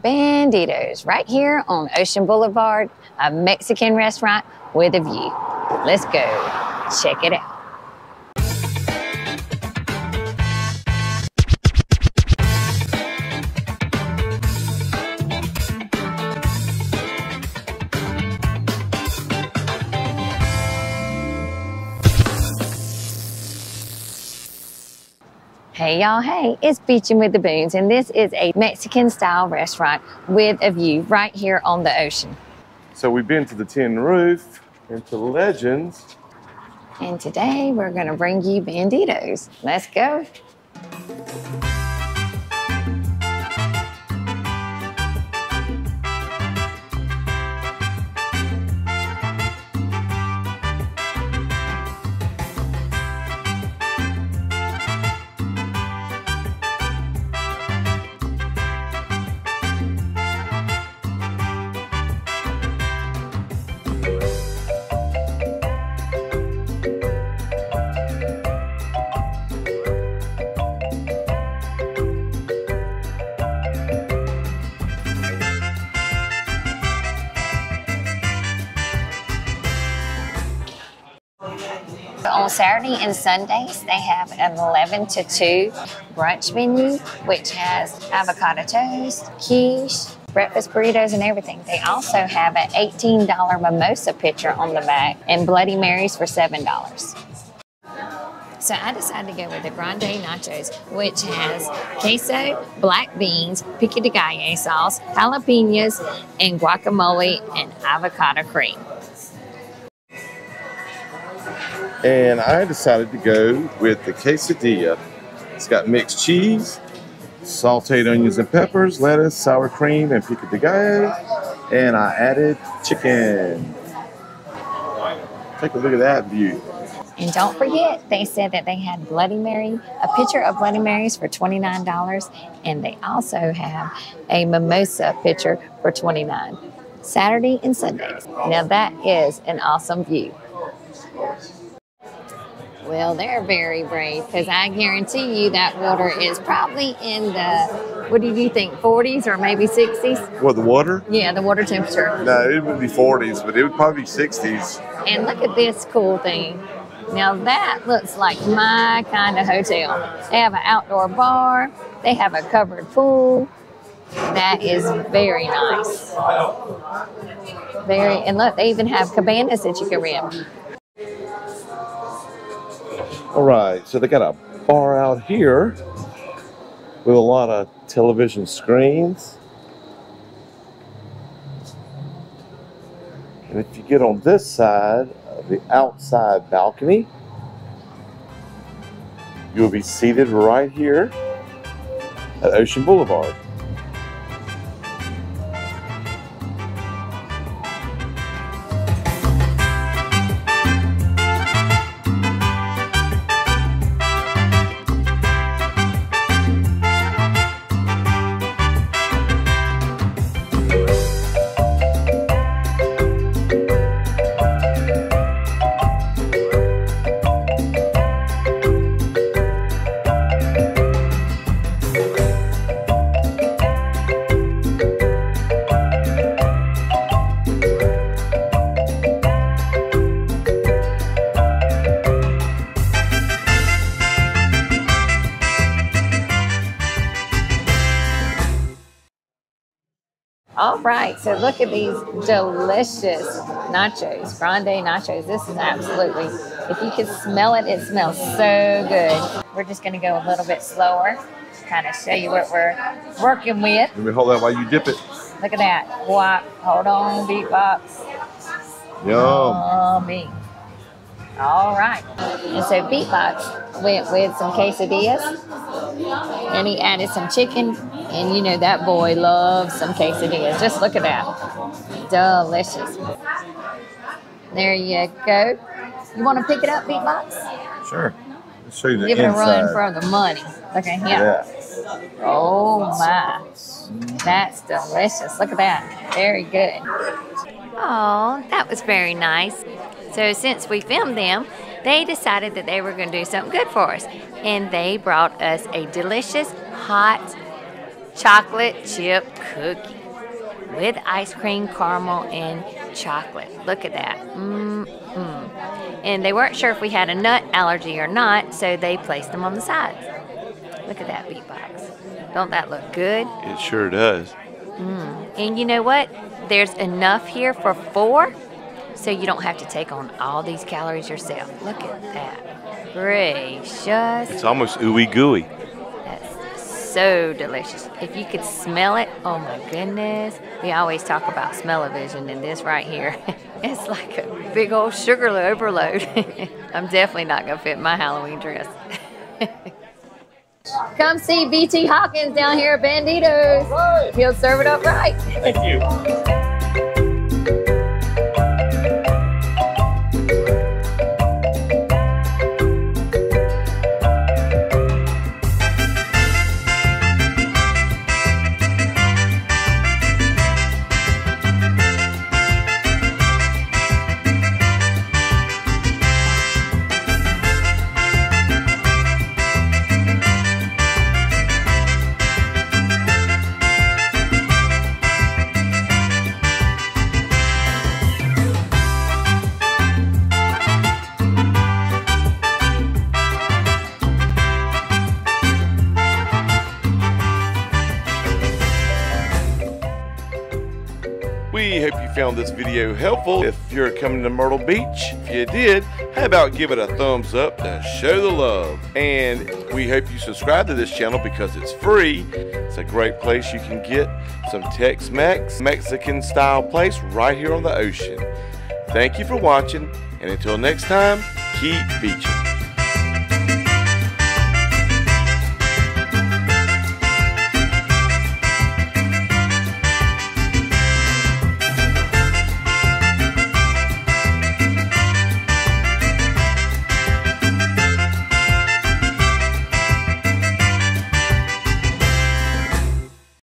Banditos, right here on Ocean Boulevard, a Mexican restaurant with a view. Let's go check it out. Hey y'all, hey, it's Beachin With The Boones, and this is a Mexican style restaurant with a view right here on the ocean. So we've been to the Tin Roof and to Legends. And today we're gonna bring you Banditos. Let's go. On Saturday and Sundays, they have an 11 to 2 brunch menu, which has avocado toast, quiche, breakfast burritos, and everything. They also have an $18 mimosa pitcher on the back and Bloody Marys for $7. So I decided to go with the Grande Nachos, which has queso, black beans, pico de gallo sauce, jalapenos, and guacamole and avocado cream. And I decided to go with the quesadilla. It's got mixed cheese, sauteed onions and peppers, lettuce, sour cream, and pico de gallo. And I added chicken. Take a look at that view. And don't forget, they said that they had Bloody Mary, a pitcher of Bloody Marys for $29, and they also have a mimosa pitcher for $29. Saturday and Sundays. Now that is an awesome view. Well, they're very brave, because I guarantee you that water is probably in the, what do you think, 40s or maybe 60s? What, the water? Yeah, the water temperature. No, it would be 40s, but it would probably be 60s. And look at this cool thing. Now that looks like my kind of hotel. They have an outdoor bar. They have a covered pool. That is very nice. And look, they even have cabanas that you can rent. All right, so they got a bar out here with a lot of television screens. And if you get on this side of the outside balcony, you'll be seated right here at Ocean Boulevard. All right, so look at these delicious nachos, grande nachos. This is absolutely, if you can smell it, it smells so good. We're just gonna go a little bit slower, kind of show you what we're working with. Let me hold that while you dip it. Look at that, guap, hold on, beatbox. Yum. Yummy. All right, and so beatbox went with some quesadillas, and he added some chicken, and you know that boy loves some quesadillas. Just look at that, delicious. There you go. You want to pick it up, beatbox? Sure. Let's show you the Give inside. it a run for the money. Look at him. Yeah. Oh my, that's delicious. Look at that, very good. Oh, that was very nice. So since we filmed them, they decided that they were going to do something good for us. And they brought us a delicious hot chocolate chip cookie with ice cream, caramel, and chocolate. Look at that. And they weren't sure if we had a nut allergy or not, so they placed them on the sides. Look at that beatbox. Don't that look good? It sure does. And you know what? There's enough here for 4, so you don't have to take on all these calories yourself. Look at that. Gracious. It's almost ooey gooey. That's so delicious. If you could smell it, oh my goodness. We always talk about smell-o-vision, and this right here, it's like a big old sugar overload. I'm definitely not going to fit my Halloween dress. Come see BT Hawkins down here at Banditos. Right. He'll serve it up right. Thank you. We hope you found this video helpful. If you're coming to Myrtle Beach, if you did, how about give it a thumbs up to show the love. And we hope you subscribe to this channel because it's free. It's a great place you can get some Tex-Mex, Mexican style place right here on the ocean. Thank you for watching, and until next time, keep beaching.